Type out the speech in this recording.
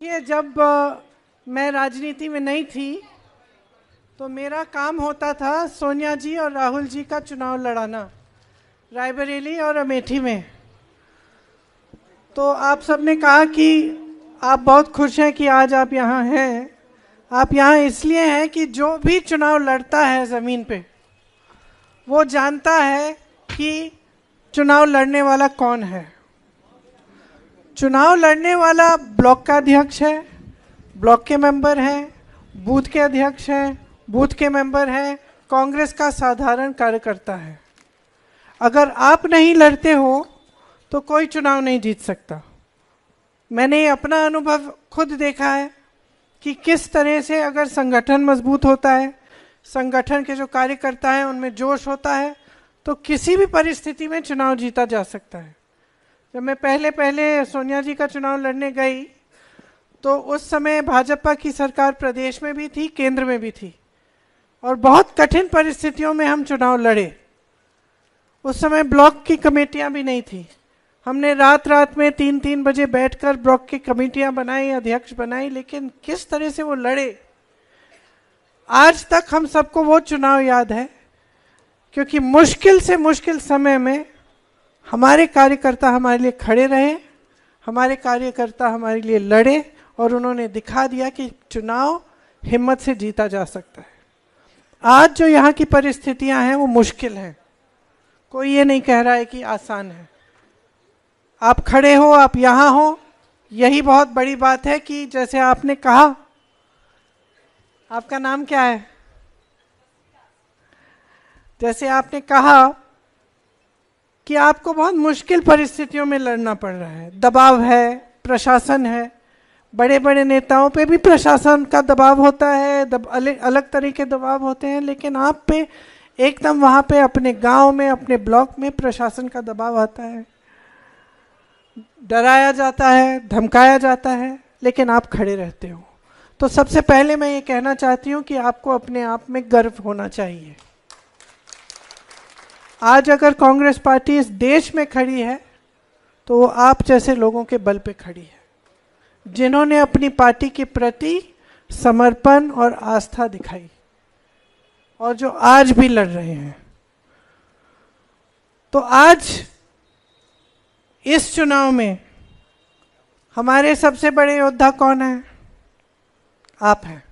ये जब मैं राजनीति में नहीं थी तो मेरा काम होता था सोनिया जी और राहुल जी का चुनाव लड़ाना रायबरेली और अमेठी में। तो आप सबने कहा कि आप बहुत खुश हैं कि आज आप यहाँ हैं। आप यहाँ इसलिए हैं कि जो भी चुनाव लड़ता है ज़मीन पे वो जानता है कि चुनाव लड़ने वाला कौन है। चुनाव लड़ने वाला ब्लॉक का अध्यक्ष है, ब्लॉक के मेंबर हैं, बूथ के अध्यक्ष हैं, बूथ के मेंबर हैं, कांग्रेस का साधारण कार्यकर्ता है। अगर आप नहीं लड़ते हो तो कोई चुनाव नहीं जीत सकता। मैंने अपना अनुभव खुद देखा है कि किस तरह से अगर संगठन मजबूत होता है, संगठन के जो कार्यकर्ता हैं उनमें जोश होता है, तो किसी भी परिस्थिति में चुनाव जीता जा सकता है। जब मैं पहले सोनिया जी का चुनाव लड़ने गई तो उस समय भाजपा की सरकार प्रदेश में भी थी, केंद्र में भी थी, और बहुत कठिन परिस्थितियों में हम चुनाव लड़े। उस समय ब्लॉक की कमेटियां भी नहीं थी। हमने रात में 3-3 बजे बैठकर ब्लॉक की कमेटियां बनाई, अध्यक्ष बनाई, लेकिन किस तरह से वो लड़े आज तक हम सबको वो चुनाव याद है। क्योंकि मुश्किल से मुश्किल समय में हमारे कार्यकर्ता हमारे लिए खड़े रहे, हमारे कार्यकर्ता हमारे लिए लड़े और उन्होंने दिखा दिया कि चुनाव हिम्मत से जीता जा सकता है। आज जो यहाँ की परिस्थितियां हैं वो मुश्किल हैं, कोई ये नहीं कह रहा है कि आसान है। आप खड़े हो, आप यहाँ हो, यही बहुत बड़ी बात है कि जैसे आपने कहा, आपका नाम क्या है? जैसे आपने कहा कि आपको बहुत मुश्किल परिस्थितियों में लड़ना पड़ रहा है, दबाव है, प्रशासन है, बड़े बड़े नेताओं पे भी प्रशासन का दबाव होता है, अलग तरह के दबाव होते हैं, लेकिन आप पे एकदम वहाँ पे अपने गांव में, अपने ब्लॉक में प्रशासन का दबाव आता है, डराया जाता है, धमकाया जाता है, लेकिन आप खड़े रहते हो। तो सबसे पहले मैं ये कहना चाहती हूँ कि आपको अपने आप में गर्व होना चाहिए। आज अगर कांग्रेस पार्टी इस देश में खड़ी है तो वो आप जैसे लोगों के बल पे खड़ी है, जिन्होंने अपनी पार्टी के प्रति समर्पण और आस्था दिखाई और जो आज भी लड़ रहे हैं। तो आज इस चुनाव में हमारे सबसे बड़े योद्धा कौन है? आप हैं।